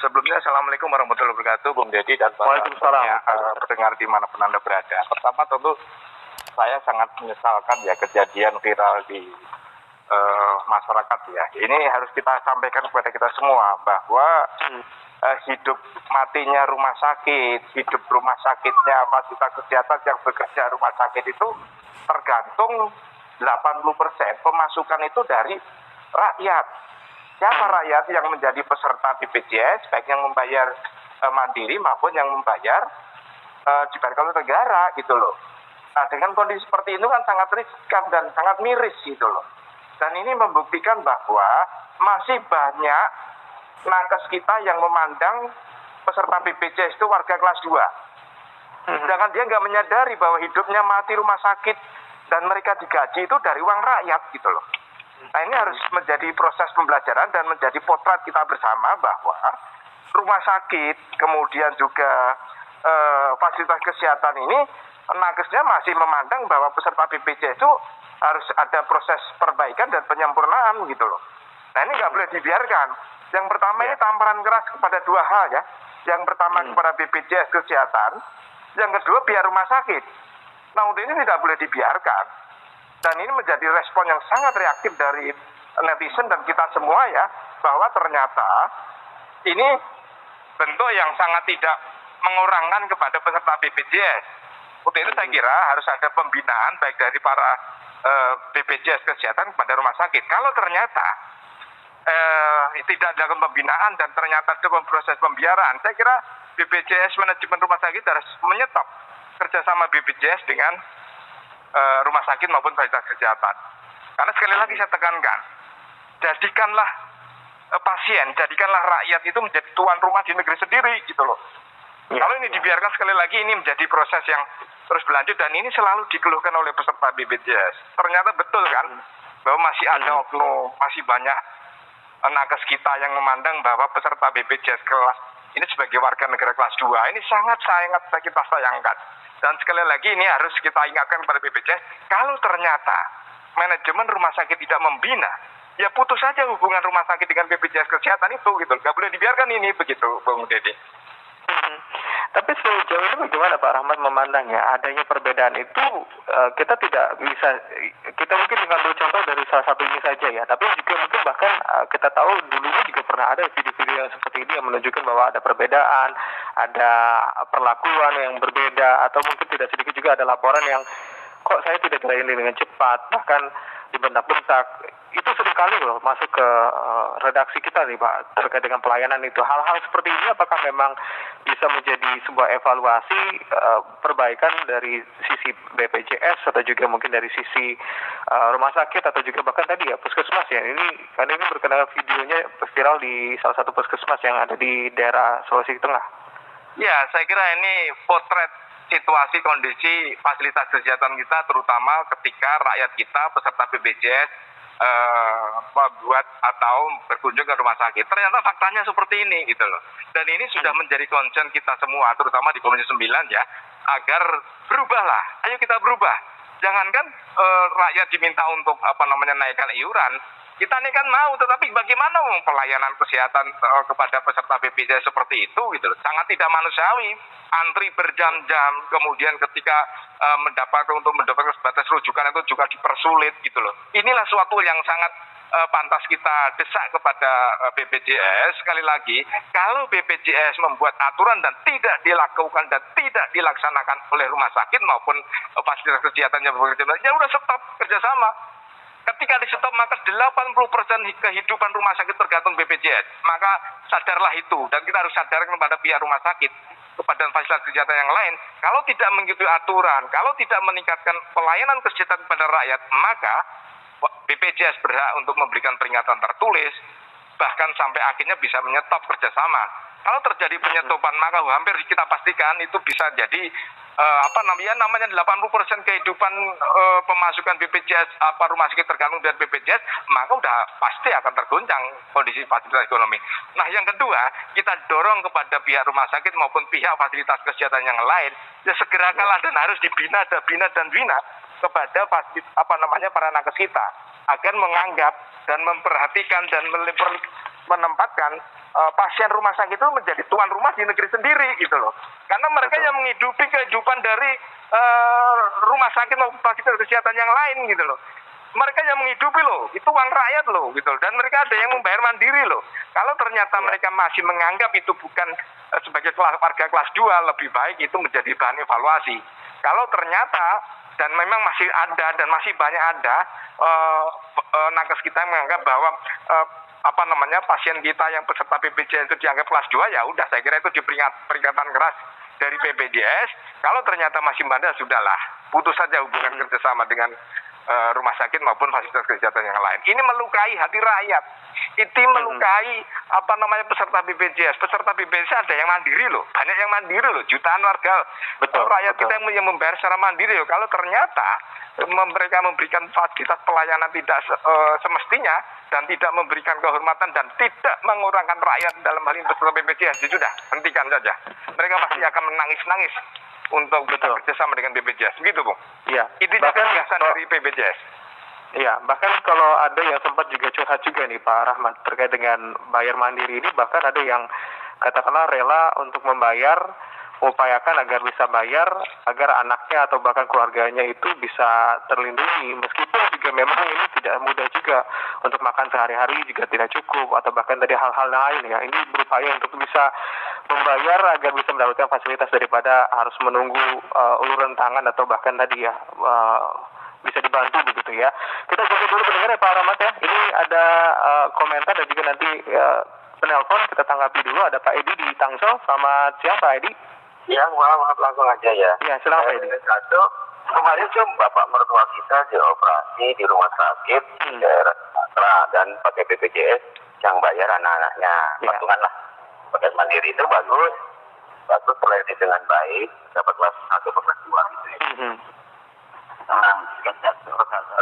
Sebelumnya, Assalamualaikum warahmatullahi wabarakatuh, Bung Deddy dan para Waalaikumsalam. pendengar dimanapun Anda berada. Pertama tentu saya sangat menyesalkan ya kejadian viral di masyarakat ya. Ini harus kita sampaikan kepada kita semua bahwa hidup matinya rumah sakit, hidup rumah sakitnya fasilitas kesehatan yang bekerja rumah sakit itu tergantung 80% pemasukan itu dari rakyat. Siapa rakyat yang menjadi peserta BPJS, baik yang membayar mandiri maupun yang membayar dibayar oleh negara gitu loh. Nah, dengan kondisi seperti itu kan sangat riskan dan sangat miris gitu loh. Dan ini membuktikan bahwa masih banyak nakes kita yang memandang peserta BPJS itu warga kelas 2. Sedangkan dia nggak menyadari bahwa hidupnya mati rumah sakit dan mereka digaji itu dari uang rakyat gitu loh. Nah, ini harus menjadi proses pembelajaran dan menjadi potret kita bersama bahwa rumah sakit, kemudian juga fasilitas kesehatan ini, nakesnya masih memandang bahwa peserta BPJS itu harus ada proses perbaikan dan penyempurnaan gitu loh. Nah, ini nggak boleh dibiarkan. Yang pertama ini tamparan keras kepada dua hal ya. Yang pertama kepada BPJS Kesehatan, yang kedua pihak rumah sakit. Nah, untuk ini tidak boleh dibiarkan. Dan ini menjadi respon yang sangat reaktif dari netizen dan kita semua ya, bahwa ternyata ini bentuk yang sangat tidak mengurangkan kepada peserta BPJS. Untuk itu saya kira harus ada pembinaan baik dari para BPJS Kesehatan kepada rumah sakit. Kalau ternyata tidak dilakukan pembinaan dan ternyata ada proses pembiaran, saya kira BPJS manajemen rumah sakit harus menyetop kerjasama BPJS dengan rumah sakit maupun fasilitas kesehatan. Karena sekali lagi saya tekankan, jadikanlah pasien, jadikanlah rakyat itu menjadi tuan rumah di negeri sendiri gitu loh. Kalau ini dibiarkan sekali lagi ini menjadi proses yang terus berlanjut dan ini selalu dikeluhkan oleh peserta BPJS. Ternyata betul kan bahwa masih ada oknum, masih banyak nakes kita yang memandang bahwa peserta BPJS kelas ini sebagai warga negara kelas 2 ini sangat kita sayangkan. Dan sekali lagi ini harus kita ingatkan kepada BPJS, kalau ternyata manajemen rumah sakit tidak membina, ya putus saja hubungan rumah sakit dengan BPJS Kesehatan itu gitu. Nggak boleh dibiarkan ini begitu, Bung Deddy. Tapi sejauh ini bagaimana Pak Rahmat memandangnya adanya perbedaan itu, kita tidak bisa, kita mungkin mengambil contoh dari salah satu ini saja ya, tapi juga mungkin bahkan kita tahu dulunya juga pernah ada video-video yang seperti ini yang menunjukkan bahwa ada perbedaan, ada perlakuan yang berbeda, atau mungkin tidak sedikit juga ada laporan yang kok saya tidak terlayani dengan cepat, bahkan dibentak-bentak. Itu seringkali loh masuk ke redaksi kita nih Pak terkait dengan pelayanan itu. Hal-hal seperti ini apakah memang bisa menjadi sebuah evaluasi perbaikan dari sisi BPJS atau juga mungkin dari sisi rumah sakit atau juga bahkan tadi ya puskesmas ya. Karena ini berkenaan videonya viral di salah satu puskesmas yang ada di daerah Sulawesi Tengah. Ya, saya kira ini potret situasi kondisi fasilitas kesehatan kita terutama ketika rakyat kita peserta BPJS membuat atau berkunjung ke rumah sakit. Ternyata faktanya seperti ini gitu loh. Dan ini sudah menjadi concern kita semua terutama di Komisi 9 ya, agar berubahlah. Ayo kita berubah. Jangankan rakyat diminta untuk naikkan iuran. Kita ini kan mau, tetapi bagaimana pelayanan kesehatan kepada peserta BPJS seperti itu gitu loh. Sangat tidak manusiawi. Antri berjam-jam, kemudian ketika mendapatkan sebatas rujukan itu juga dipersulit gitu loh. Inilah suatu yang sangat pantas kita desak kepada BPJS. Sekali lagi, kalau BPJS membuat aturan dan tidak dilakukan dan tidak dilaksanakan oleh rumah sakit maupun fasilitas kesehatan yang bekerja, ya udah stop kerjasama. Ketika di stop maka 80% kehidupan rumah sakit tergantung BPJS. Maka sadarlah itu dan kita harus sadarkan kepada pihak rumah sakit, kepada fasilitas kesehatan yang lain. Kalau tidak mengikuti aturan, kalau tidak meningkatkan pelayanan kesehatan kepada rakyat, maka BPJS berhak untuk memberikan peringatan tertulis, bahkan sampai akhirnya bisa menyetop kerjasama. Kalau terjadi penyetopan maka hampir kita pastikan itu bisa jadi namanya 80% kehidupan pemasukan BPJS rumah sakit tergantung dari BPJS, maka udah pasti akan tergoncang kondisi fasilitas ekonomi. Nah, yang kedua, kita dorong kepada pihak rumah sakit maupun pihak fasilitas kesehatan yang lain, ya segerakanlah dan harus dibina dan bina kepada para nakes kita agar menganggap dan memperhatikan dan menempatkan pasien rumah sakit itu menjadi tuan rumah di negeri sendiri gitu loh. Karena mereka yang menghidupi kehidupan dari rumah sakit maupun fasilitas kesehatan yang lain gitu loh. Mereka yang menghidupi loh, itu uang rakyat loh gitu loh. Dan mereka ada yang membayar mandiri loh. Kalau ternyata mereka masih menganggap itu bukan sebagai warga kelas 2, lebih baik itu menjadi bahan evaluasi. Kalau ternyata dan memang masih ada dan masih banyak ada nakes kita yang menganggap bahwa pasien kita yang peserta BPJS itu dianggap kelas 2, ya udah saya kira itu peringatan keras dari BPJS. Kalau ternyata masih ada, sudahlah, putus saja hubungan kerjasama dengan rumah sakit maupun fasilitas kesehatan yang lain. Ini melukai hati rakyat. Itu melukai peserta BPJS. Peserta BPJS ada yang mandiri loh, banyak yang mandiri loh, jutaan warga rakyat kita yang membayar secara mandiri loh. Kalau ternyata mereka memberikan fasilitas pelayanan tidak semestinya dan tidak memberikan kehormatan dan tidak mengurangkan rakyat dalam hal ini peserta BPJS, sudah hentikan saja. Mereka pasti akan menangis-nangis untuk bekerjasama dengan BPJS, begitu Bung? Iya. Itu gagasan dari BPJS. Iya, bahkan kalau ada yang sempat juga curhat juga nih Pak Rahmat terkait dengan bayar mandiri ini, bahkan ada yang katakanlah rela untuk membayar, mengupayakan agar bisa bayar, agar anaknya atau bahkan keluarganya itu bisa terlindungi, meskipun juga memang ini tidak mudah juga untuk makan sehari-hari juga tidak cukup, atau bahkan dari hal-hal lain ya. Ini berupaya untuk bisa membayar agar bisa mendapatkan fasilitas daripada harus menunggu uluran tangan atau bahkan tadi ya bisa dibantu begitu ya. Kita coba dulu mendengar ya Pak Rahmat ya. Ini ada komentar dan juga nanti penelpon kita tanggapi dulu. Ada Pak Edi di Tangsel. Selamat siang Pak Edi. Ya, maaf langsung aja ya. Ya, silakan Pak Edi. Satu, kemarin tuh bapak mertua kita dioperasi di rumah sakit di daerah Sumatera dan pakai BPJS yang bayar anak-anaknya. Patungan lah. Pakai mandiri itu bagus terlayani dengan baik, dapat kelas 1 kelas 2 gitu ya.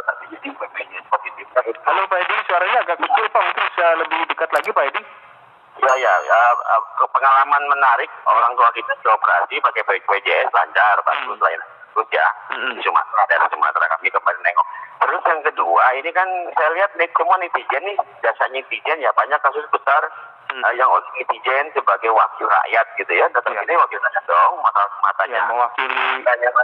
Tapi jadi BPJS positif. Halo Pak Edi, suaranya agak kecil Pak, mungkin bisa lebih dekat lagi Pak Edi. Ya, pengalaman menarik, orang tua kita dioperasi pakai BPJS lancar, bagus layanan bagus ya. Di Sumatera, daerah Sumatera kami kembali nengok. Terus yang kedua, ini kan saya lihat semua netizen nih, jasa netizen ya banyak kasus besar yang netizen sebagai wakil rakyat gitu ya. Datang ini wakil rakyat dong, masalah-masalahnya. Ya, mewakili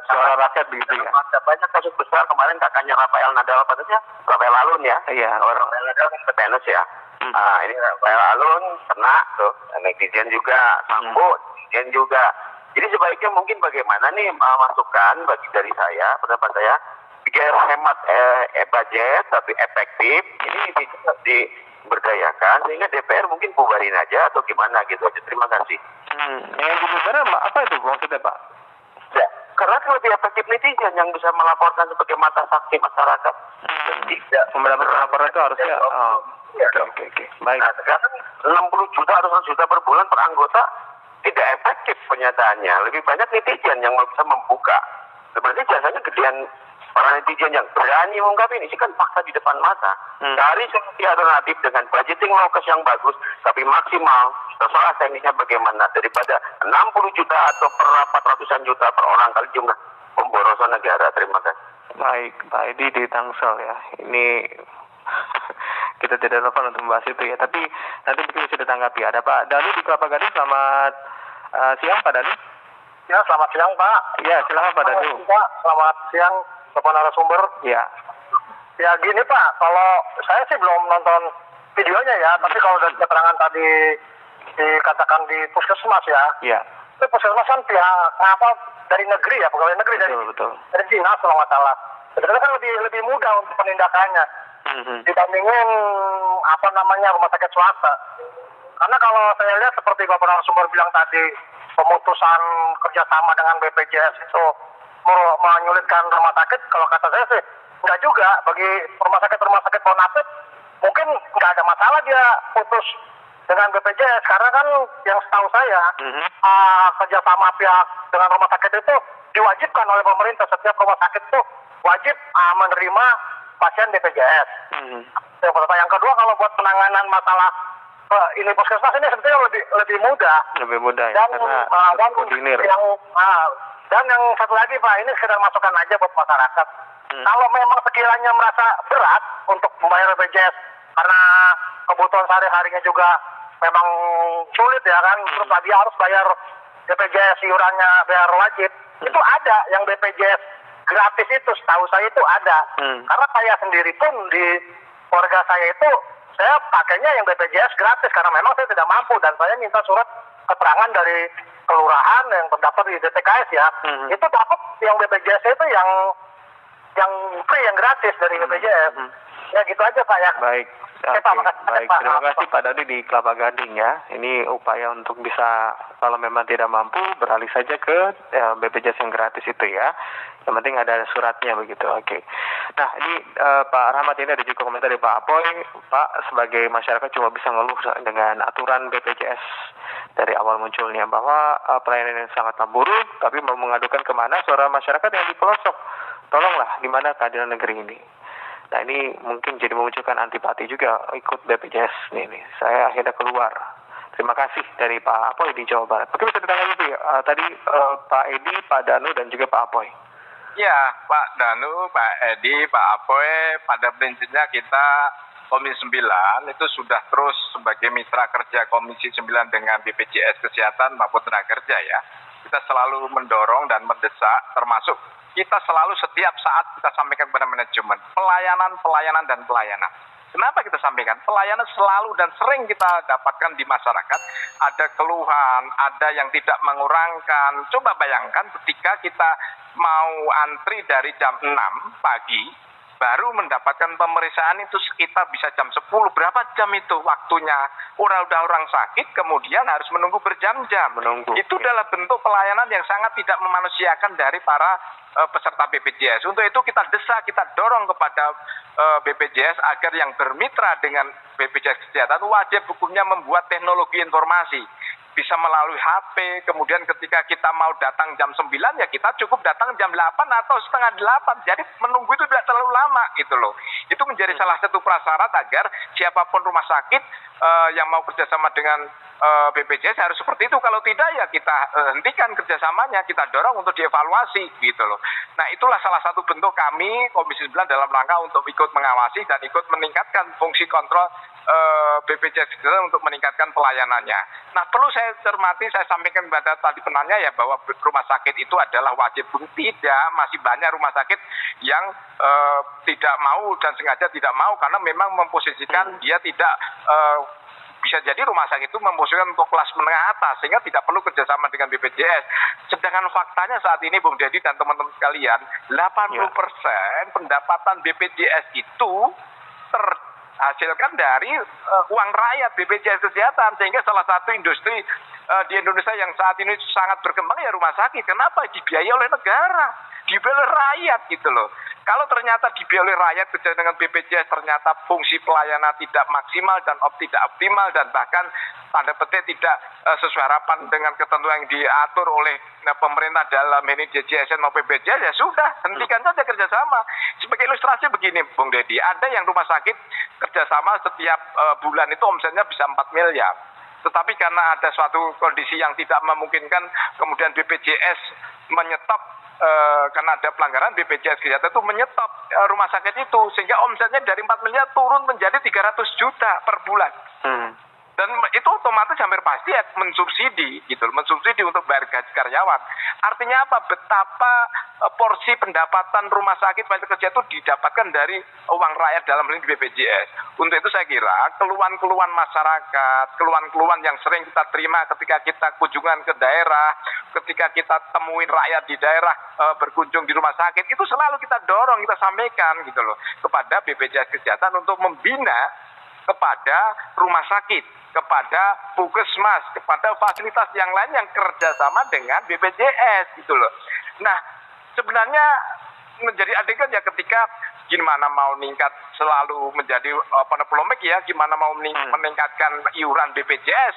suara rakyat begitu ya. Banyak kasus besar kemarin kakaknya Rafael Nadal, katanya Rafael Alun ya. Iya. Rafael Nadal kan petenis ya. Ini Rafael Alun kena tuh, netizen juga, Sambo, netizen juga. Jadi sebaiknya mungkin bagaimana nih masukan bagi dari saya, pendapat saya, biar hemat budget tapi efektif, ini diberdayakan sehingga DPR mungkin bubarin aja atau gimana gitu aja. Terima kasih. Yang dibubarkan apa itu maksudnya Pak? Ya, karena lebih efektif netizen yang bisa melaporkan sebagai mata saksi masyarakat. Tidak mendapatkan laporan itu harusnya. Oke. Baik. Nah, sekarang 60 juta atau 100 juta per bulan per anggota tidak efektif penyataannya. Lebih banyak netizen yang bisa membuka. Sebenarnya jasanya gedean para netizen yang berani mengungkapin ini kan fakta di depan mata. Cari solusi alternatif dengan budgeting lokes yang bagus, tapi maksimal. Terserah teknisnya bagaimana. Daripada 60 juta atau per 400-an juta per orang kali jumlah pemborosan negara. Terima kasih. Baik, Pak Edi di Tangsel ya. Ini kita tidak relevan untuk membahas itu ya. Tapi nanti mungkin bisa ditanggapi. Ada Pak Dani di Kelapa Gading. Selamat siang Pak Dani. Ya, selamat siang Pak. Ya, silakan Pak Dani. Pak, selamat siang Bapak narasumber. Ya. Ya gini Pak, kalau saya sih belum nonton videonya ya, tapi kalau dari keterangan tadi dikatakan di puskesmas ya. Iya. Itu puskesmas kan pihak dari negeri ya, pegawai negeri betul. Dari dinas kalau nggak salah. Sebenarnya kan lebih mudah untuk penindakannya dibandingin rumah sakit swasta. Karena kalau saya lihat seperti Bapak narasumber bilang tadi, pemutusan kerjasama dengan BPJS itu menyulitkan rumah sakit. Kalau kata saya sih enggak juga. Bagi rumah sakit Bonafit mungkin nggak ada masalah dia putus dengan BPJS, karena kan yang setahu saya kerjasama pihak dengan rumah sakit itu diwajibkan oleh pemerintah. Setiap rumah sakit itu wajib menerima pasien BPJS. Yang kedua, kalau buat penanganan masalah ini puskesmas ini sebetulnya lebih mudah. Lebih mudah ya, dan karena koordinir. Dan yang satu lagi Pak, ini sekedar masukan aja buat masyarakat. Kalau memang sekiranya merasa berat untuk membayar BPJS karena kebutuhan sehari-harinya juga memang sulit ya kan, terus dia harus bayar BPJS iurannya bayar wajib. Itu ada yang BPJS gratis itu, setahu saya itu ada. Karena saya sendiri pun di keluarga saya itu saya pakainya yang BPJS gratis karena memang saya tidak mampu dan saya minta surat keterangan dari kelurahan yang terdaftar di DTKS ya. Itu dapat yang BPJS itu yang free, yang gratis dari BPJS. Ya gitu aja Pak ya. Baik. Oke, Oke, Pak, baik. Pak. Terima kasih Pak Dodi di Kelapa Gading ya. Ini upaya untuk bisa kalau memang tidak mampu beralih saja ke BPJS yang gratis itu ya. Yang penting ada suratnya begitu. Oke. Nah ini Pak Rahmat, ini ada juga komentar dari Pak Apoy. Pak, sebagai masyarakat cuma bisa ngeluh dengan aturan BPJS dari awal munculnya bahwa pelayanan yang sangat buruk, tapi mau mengadukan kemana suara masyarakat yang di pelosok. Tolonglah, di mana keadilan negeri ini. Nah ini mungkin jadi memunculkan antipati juga ikut BPJS nih. Saya akhirnya keluar. Terima kasih dari Pak Apoy di Jawa Barat. Mungkin bisa ditanggapi tadi Pak Edi, Pak Danu dan juga Pak Apoy. Ya, Pak Danu, Pak Edi, Pak Apoy, pada prinsipnya kita Komisi 9 itu sudah terus sebagai mitra kerja Komisi 9 dengan BPJS Kesehatan maupun tenaga kerja ya. Kita selalu mendorong dan mendesak, termasuk kita selalu setiap saat kita sampaikan kepada manajemen pelayanan. Kenapa kita sampaikan? Pelayanan selalu dan sering kita dapatkan di masyarakat. Ada keluhan, ada yang tidak mengurangkan. Coba bayangkan ketika kita mau antri dari jam 6 pagi, baru mendapatkan pemeriksaan itu sekitar bisa jam 10. Berapa jam itu waktunya? Udah orang sakit, kemudian harus menunggu berjam-jam. Itu adalah bentuk pelayanan yang sangat tidak memanusiakan dari para peserta BPJS. Untuk itu kita desak, kita dorong kepada BPJS agar yang bermitra dengan BPJS Kesehatan wajib hukumnya membuat teknologi informasi. Bisa melalui HP, kemudian ketika kita mau datang jam 9 ya kita cukup datang jam 8 atau setengah 8. Jadi menunggu itu tidak terlalu lama gitu loh. Itu menjadi salah satu prasyarat agar siapapun rumah sakit yang mau kerjasama dengan BPJS harus seperti itu. Kalau tidak ya kita hentikan kerjasamanya, kita dorong untuk dievaluasi gitu loh. Nah itulah salah satu bentuk kami Komisi 9 dalam rangka untuk ikut mengawasi dan ikut meningkatkan fungsi kontrol BPJS untuk meningkatkan pelayanannya. Nah perlu saya cermati, saya sampaikan kepada tadi penanya ya bahwa rumah sakit itu adalah wajib hukum. Tidak, masih banyak rumah sakit yang tidak mau dan sengaja tidak mau karena memang memposisikan dia tidak bisa jadi rumah sakit itu memposisikan untuk kelas menengah atas sehingga tidak perlu kerjasama dengan BPJS. Sedangkan faktanya saat ini Bung Dedi dan teman-teman sekalian, 80% pendapatan BPJS itu terhasilkan dari uang rakyat BPJS Kesehatan, sehingga salah satu industri di Indonesia yang saat ini sangat berkembang ya rumah sakit. Kenapa? Dibiayai oleh negara, dibiayai oleh rakyat gitu loh. Kalau ternyata dibiayai oleh rakyat kerja dengan BPJS ternyata fungsi pelayanan tidak maksimal dan tidak optimal dan bahkan tanda petik tidak sesuai harapan dengan ketentuan yang diatur oleh pemerintah dalam ini DJSN maupun BPJS, ya sudah hentikan saja kerjasama. Sebagai ilustrasi begini Bung Dedi, ada yang rumah sakit kerjasama setiap bulan itu omsetnya bisa 4 miliar. Tetapi karena ada suatu kondisi yang tidak memungkinkan, kemudian BPJS menyetop karena ada pelanggaran, BPJS Kesehatan itu menyetop rumah sakit itu sehingga omsetnya dari 4 miliar turun menjadi 300 juta per bulan. Dan itu otomatis hampir pasti mensubsidi gitu, mensubsidi untuk bayar gaji karyawan. Artinya apa? Betapa porsi pendapatan rumah sakit fasilitas kerja itu didapatkan dari uang rakyat dalam hal ini BPJS. Untuk itu saya kira keluhan-keluhan masyarakat, keluhan-keluhan yang sering kita terima ketika kita kunjungan ke daerah, ketika kita temuin rakyat di daerah berkunjung di rumah sakit, itu selalu kita dorong, kita sampaikan gitu loh kepada BPJS Kesehatan untuk membina kepada rumah sakit, kepada puskesmas, kepada fasilitas yang lain yang kerjasama dengan BPJS gitu loh. Nah sebenarnya menjadi adegan ya ketika gimana mau meningkat selalu menjadi polemik ya, gimana mau meningkatkan iuran BPJS,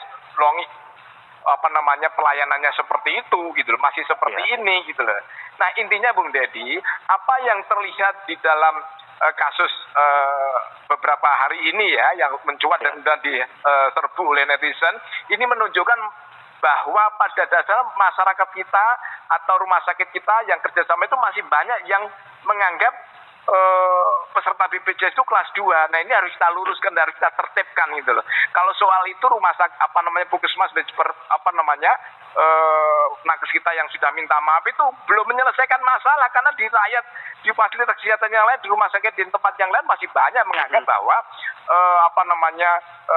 pelayanannya seperti itu gitu loh, masih seperti ini gitu loh. Nah intinya Bung Dedi, apa yang terlihat di dalam kasus beberapa hari ini ya yang mencuat dan diserbu oleh netizen ini menunjukkan bahwa pada dasar masyarakat kita atau rumah sakit kita yang kerjasama itu masih banyak yang menganggap peserta BPJS itu kelas 2. Nah, ini harus kita luruskan, harus kita tertibkan gitu loh. Kalau soal itu rumah sakit puskesmas nakes kita yang sudah minta maaf itu belum menyelesaikan masalah, karena di rakyat, di fasilitas kesehatan yang lain, di rumah sakit, di tempat yang lain masih banyak menganggap bahwa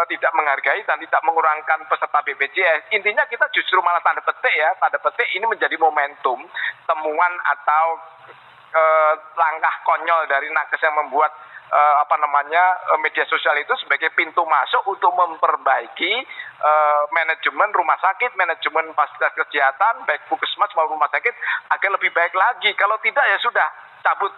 tidak menghargai dan tidak mengurangkan peserta BPJS. Intinya kita justru malah tanda petik ini menjadi momentum temuan atau langkah konyol dari nakes yang membuat media sosial itu sebagai pintu masuk untuk memperbaiki manajemen rumah sakit, manajemen fasilitas kesehatan, baik puskesmas maupun rumah sakit agar lebih baik lagi. Kalau tidak ya sudah cabut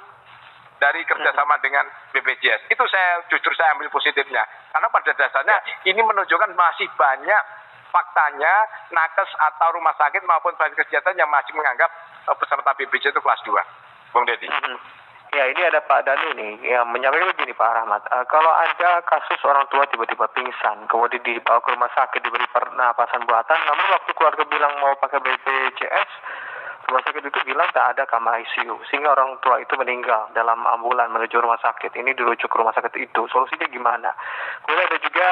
dari kerjasama dengan BPJS. Itu justru saya ambil positifnya, karena pada dasarnya ini menunjukkan masih banyak faktanya nakes atau rumah sakit maupun fasilitas kesehatan yang masih menganggap peserta BPJS itu kelas 2. Bung Deddy. Ya, ini ada Pak Danu nih yang menyampaikan begini Pak Rahmat. Kalau ada kasus orang tua tiba-tiba pingsan, kemudian dibawa ke rumah sakit diberi pernapasan buatan, namun waktu keluarga bilang mau pakai BPJS, rumah sakit itu bilang tak ada kamar ICU, sehingga orang tua itu meninggal dalam ambulan menuju rumah sakit. Ini dirujuk ke rumah sakit itu. Solusinya gimana? Kemudian ada juga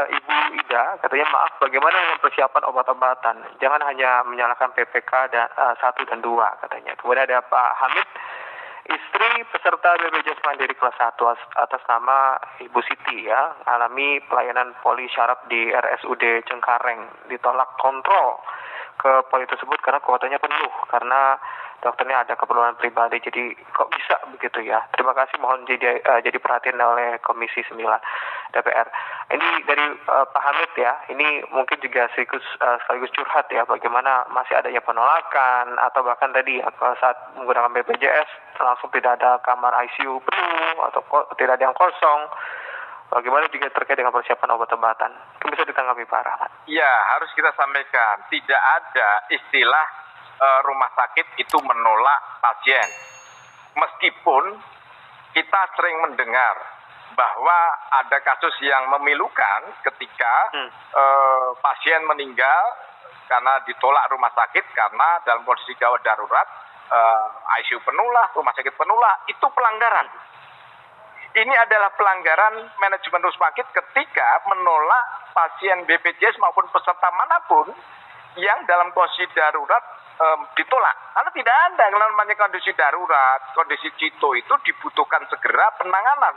Ibu Ida, katanya maaf, bagaimana dengan persiapan obat-obatan? Jangan hanya menyalahkan PPK 1 dan 2 katanya. Kemudian ada Pak Hamid, istri peserta BPJS Mandiri kelas 1 atas nama Ibu Siti ya, alami pelayanan poli syaraf di RSUD Cengkareng, ditolak kontrol ke poli tersebut karena kuotanya penuh, karena dokternya ada keperluan pribadi. Jadi kok bisa begitu ya? Terima kasih, mohon jadi perhatian oleh Komisi 9 DPR. Ini dari Pak Hamid ya, ini mungkin juga sekaligus curhat ya, bagaimana masih adanya penolakan atau bahkan tadi saat menggunakan BPJS langsung tidak ada kamar ICU penuh atau tidak ada yang kosong. Bagaimana juga terkait dengan persiapan obat-obatan? Bisa ditanggapi Pak Rahmat? Ya, harus kita sampaikan, tidak ada istilah rumah sakit itu menolak pasien. Meskipun kita sering mendengar bahwa ada kasus yang memilukan ketika pasien meninggal karena ditolak rumah sakit karena dalam kondisi gawat darurat, ICU penuh lah, rumah sakit penuh lah, itu pelanggaran. Ini adalah pelanggaran manajemen rumah sakit ketika menolak pasien BPJS maupun peserta manapun yang dalam kondisi darurat ditolak. Karena tidak ada yang namanya kondisi darurat, kondisi cito itu dibutuhkan segera penanganan.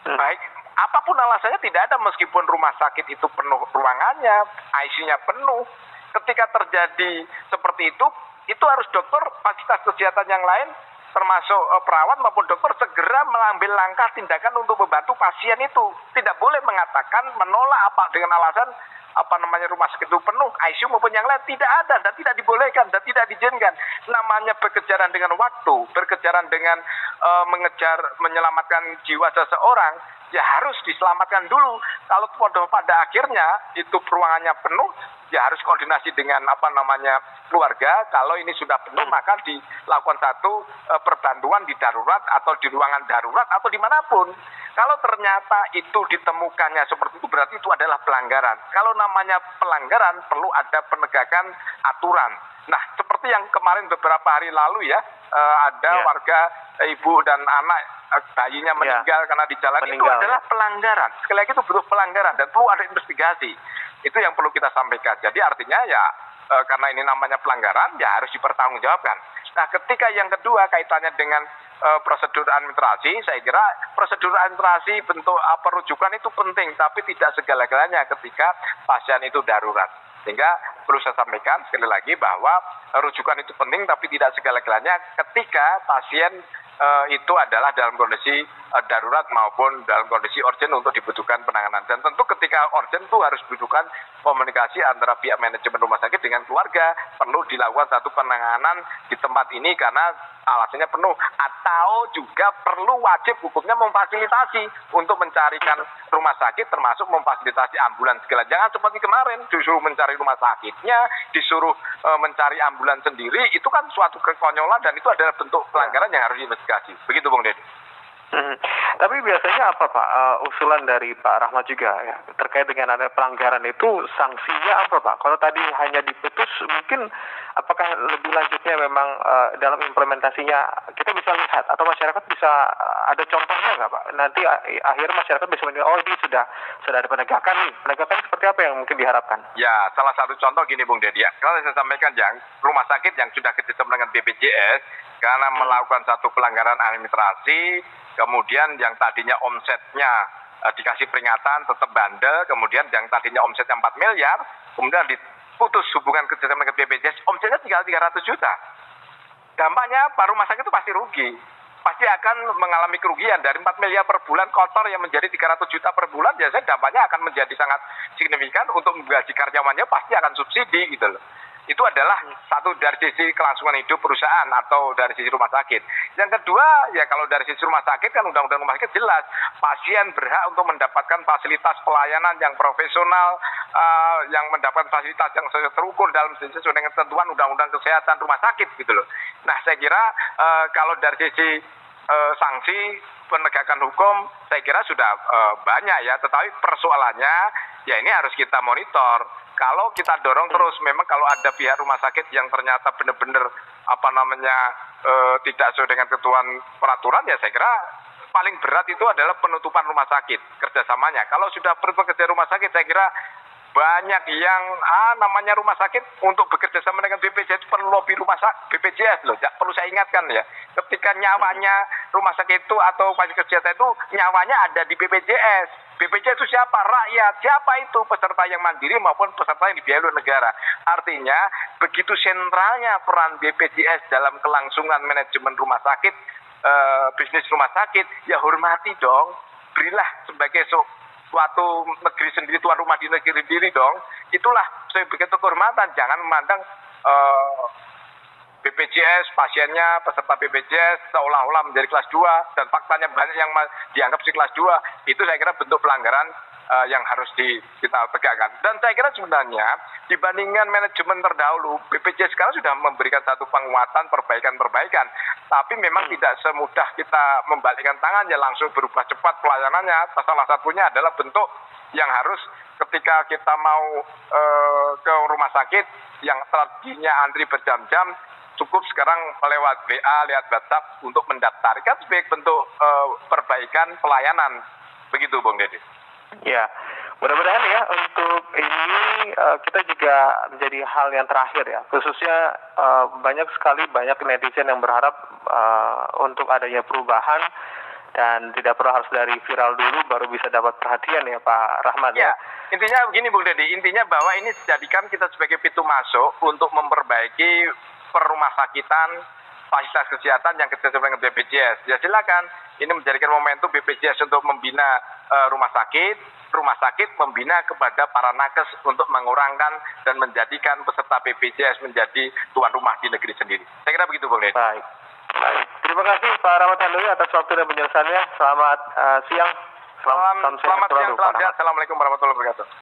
Baik, apapun alasannya tidak ada, meskipun rumah sakit itu penuh ruangannya, ICU-nya penuh. Ketika terjadi seperti itu harus dokter, fasilitas kesehatan yang lain, termasuk perawat maupun dokter segera mengambil langkah tindakan untuk membantu pasien itu. Tidak boleh mengatakan menolak dengan alasan rumah sakit itu penuh, ICU maupun yang lain, tidak ada dan tidak dibolehkan dan tidak diizinkan. Namanya berkejaran dengan waktu, berkejaran dengan menyelamatkan jiwa seseorang, ya harus diselamatkan dulu. Kalau pada akhirnya itu ruangannya penuh, ya harus koordinasi dengan keluarga. Kalau ini sudah penuh, maka dilakukan satu perbantuan di darurat atau di ruangan darurat atau dimanapun. Kalau ternyata itu ditemukannya seperti itu, berarti itu adalah pelanggaran. Kalau namanya pelanggaran, perlu ada penegakan aturan. Nah, seperti yang kemarin beberapa hari lalu ya, ada warga ibu dan anak bayinya meninggal karena di jalan, itu adalah pelanggaran. Sekali lagi itu bentuk pelanggaran dan perlu ada investigasi. Itu yang perlu kita sampaikan. Jadi artinya ya karena ini namanya pelanggaran, ya harus dipertanggungjawabkan. Nah, ketika yang kedua kaitannya dengan prosedur administrasi, saya kira prosedur administrasi bentuk rujukan itu penting, tapi tidak segala-galanya ketika pasien itu darurat. Sehingga perlu saya sampaikan sekali lagi bahwa rujukan itu penting, tapi tidak segala-galanya ketika pasien itu adalah dalam kondisi darurat maupun dalam kondisi urgent untuk dibutuhkan penanganan. Dan tentu ketika urgent itu harus dibutuhkan komunikasi antara pihak manajemen rumah sakit dengan keluarga. Perlu dilakukan satu penanganan di tempat ini karena alasannya penuh, atau juga perlu wajib hukumnya memfasilitasi untuk mencarikan rumah sakit, termasuk memfasilitasi ambulans segala. Jangan seperti kemarin disuruh mencari rumah sakitnya, disuruh mencari ambulans sendiri. Itu kan suatu kekonyolan dan itu adalah bentuk pelanggaran yang harus diinvestigasi. Begitu Bung Deddy. Tapi biasanya apa Pak usulan dari Pak Rahmat juga ya terkait dengan ada pelanggaran itu sanksinya apa Pak? Kalau tadi hanya diputus mungkin apakah lebih lanjutnya memang dalam implementasinya kita bisa lihat atau masyarakat bisa ada contohnya nggak Pak? Nanti akhirnya masyarakat bisa menilai oh ini sudah ada penegakan nih. Penegakan seperti apa yang mungkin diharapkan? Ya, salah satu contoh gini Bung Deddy. Kalau saya sampaikan yang rumah sakit yang sudah kerjasama dengan BPJS karena melakukan satu pelanggaran administrasi, kemudian yang tadinya omsetnya dikasih peringatan tetap bandel, kemudian yang tadinya omsetnya 4 miliar, kemudian diputus hubungan kerjasama dengan BPJS, omsetnya tinggal 300 juta. Dampaknya apa? Rumah sakit itu pasti rugi. Pasti akan mengalami kerugian dari 4 miliar per bulan kotor yang menjadi 300 juta per bulan, biasanya dampaknya akan menjadi sangat signifikan untuk menggaji karyawannya pasti akan subsidi gitu loh. Itu adalah satu dari sisi kelangsungan hidup perusahaan atau dari sisi rumah sakit. Yang kedua, ya kalau dari sisi rumah sakit kan undang-undang rumah sakit jelas pasien berhak untuk mendapatkan fasilitas pelayanan yang profesional, yang mendapatkan fasilitas yang terukur dalam sesuai dengan ketentuan undang-undang kesehatan rumah sakit gitu loh. Nah, saya kira kalau dari sisi sanksi penegakan hukum saya kira sudah banyak ya, tetapi persoalannya ya ini harus kita monitor. Kalau kita dorong terus, memang kalau ada pihak rumah sakit yang ternyata benar-benar tidak sesuai dengan ketentuan peraturan, ya saya kira paling berat itu adalah penutupan rumah sakit kerjasamanya. Kalau sudah penutupan kerja rumah sakit, saya kira banyak yang namanya rumah sakit untuk bekerja sama dengan BPJS perlu lobby rumah sakit BPJS loh. Perlu saya ingatkan ya, ketika nyawanya rumah sakit itu atau fasilitas kesehatan itu nyawanya ada di BPJS. BPJS itu siapa? Rakyat. Siapa itu? Peserta yang mandiri maupun peserta yang dibiayai oleh negara. Artinya begitu sentralnya peran BPJS dalam kelangsungan manajemen rumah sakit, bisnis rumah sakit, ya hormati dong. Berilah sebagai suatu negeri sendiri, tuan rumah di negeri sendiri dong. Itulah begitu kehormatan. Jangan memandang BPJS, pasiennya, peserta BPJS seolah-olah menjadi kelas 2 dan faktanya banyak yang dianggap si kelas 2. Itu saya kira bentuk pelanggaran yang harus kita tegakkan. Dan saya kira sebenarnya dibandingkan manajemen terdahulu, BPJS sekarang sudah memberikan satu penguatan, perbaikan. Tapi memang tidak semudah kita membalikkan tangan ya langsung berubah cepat pelayanannya. Salah satunya adalah bentuk yang harus ketika kita mau ke rumah sakit yang tadinya antri berjam-jam, cukup sekarang lewat WA, lewat WhatsApp untuk mendaftarkan sebagai bentuk perbaikan pelayanan. Begitu Bung Deddy. Ya, mudah-mudahan ya untuk ini kita juga menjadi hal yang terakhir ya. Khususnya banyak netizen yang berharap untuk adanya perubahan dan tidak perlu harus dari viral dulu baru bisa dapat perhatian ya Pak Rahmat ya. Intinya begini Bung Deddy, intinya bahwa ini dijadikan kita sebagai pintu masuk untuk memperbaiki perumah sakitan, fasilitas kesehatan yang kerjasama dengan BPJS. Ya silakan, ini menjadikan momentum BPJS untuk membina rumah sakit membina kepada para nakes untuk mengurangkan dan menjadikan peserta BPJS menjadi tuan rumah di negeri sendiri. Saya kira begitu Bung Deddy. Baik. Terima kasih Pak Rahmat Handuri atas waktu dan penjelasannya. Selamat siang. Selamat siang, selamat siang. Assalamualaikum warahmatullahi wabarakatuh.